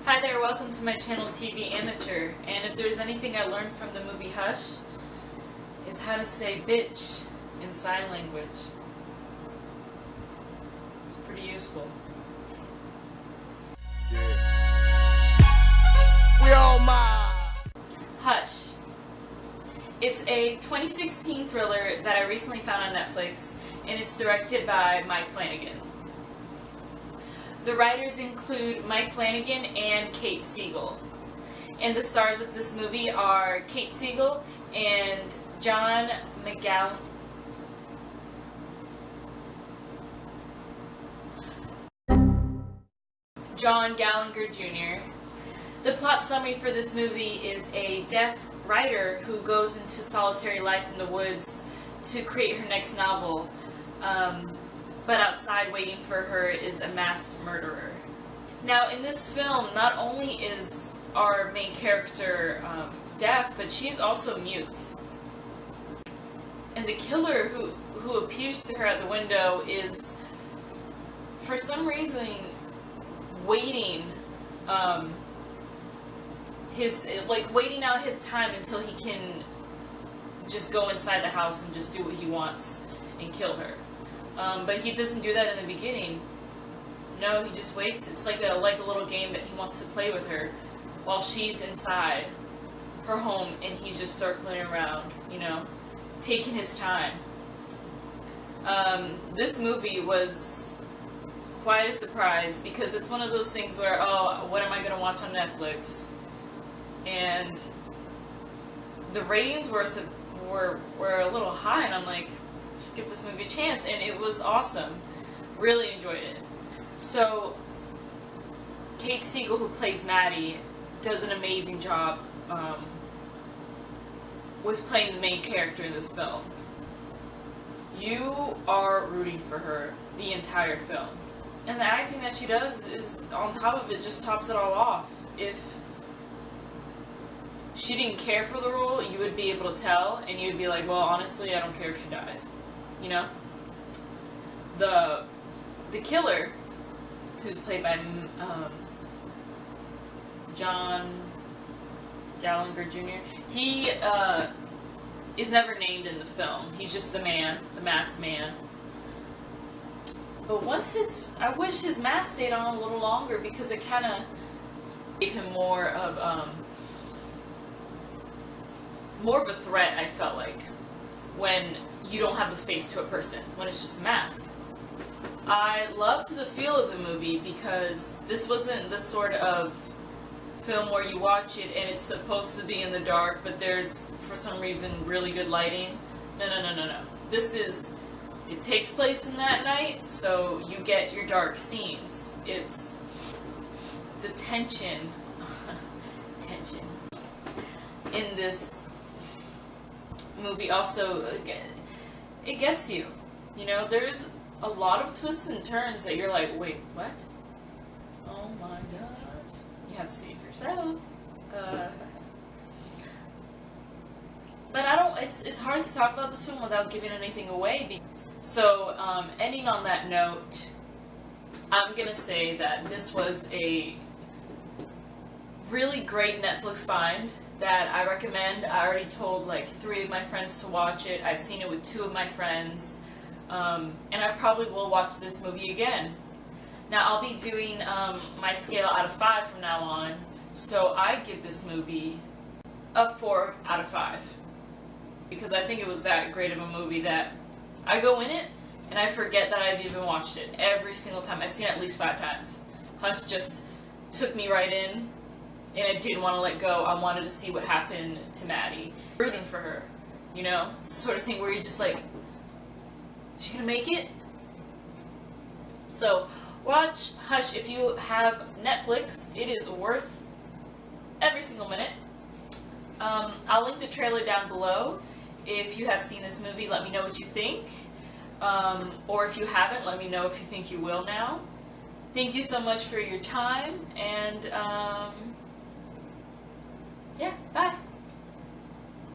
Hi there, welcome to my channel TVAmateur, and if there's anything I learned from the movie Hush, is how to say bitch in sign language. It's pretty useful. We all my Hush. It's a 2016 thriller that I recently found on Netflix, and it's directed by Mike Flanagan. The writers include Mike Flanagan and Kate Siegel. And the stars of this movie are Kate Siegel and John Gallagher Jr. The plot summary for this movie is a deaf writer who goes into solitary life in the woods to create her next novel. But outside waiting for her is a masked murderer. Now in this film, not only is our main character deaf, but she's also mute. And the killer who appears to her at the window is, for some reason, waiting waiting out his time until he can just go inside the house and just do what he wants and kill her. But he doesn't do that in the beginning. No, he just waits. It's like a little game that he wants to play with her while she's inside her home and he's just circling around, you know, taking his time. This movie was quite a surprise because it's one of those things where, oh, what am I going to watch on Netflix? And the ratings were a little high, and I'm like, should give this movie a chance, and it was awesome. Really enjoyed it. So Kate Siegel, who plays Maddie, does an amazing job with playing the main character in this film. You are rooting for her the entire film, and the acting that she does is, on top of it, just tops it all off. If she didn't care for the role, you would be able to tell, and you'd be like, well, honestly, I don't care if she dies. You know? The killer, who's played by John Gallagher Jr., he is never named in the film. He's just the man, the masked man. But I wish his mask stayed on a little longer because it kind of gave him more of a threat, I felt like, when you don't have a face to a person, when it's just a mask. I loved the feel of the movie because this wasn't the sort of film where you watch it and it's supposed to be in the dark, but there's, for some reason, really good lighting. No. It takes place in that night, so you get your dark scenes. It's the tension in this movie also, it gets you. You know, there's a lot of twists and turns that you're like, wait, what? Oh my gosh. You have to see it for yourself. But it's hard to talk about this film without giving anything away. So, ending on that note, I'm gonna say that this was a really great Netflix find that I recommend. I already told like 3 of my friends to watch it. I've seen it with 2 of my friends. And I probably will watch this movie again. Now I'll be doing my scale out of 5 from now on. So I give this movie a 4 out of 5. Because I think it was that great of a movie that I go in it and I forget that I've even watched it every single time. I've seen it at least 5 times. Hush just took me right in. And I didn't want to let go. I wanted to see what happened to Maddie. Rooting for her. You know? It's the sort of thing where you're just like, is she gonna make it? So, watch Hush if you have Netflix. It is worth every single minute. I'll link the trailer down below. If you have seen this movie, let me know what you think. Or if you haven't, let me know if you think you will now. Thank you so much for your time, and yeah, bye.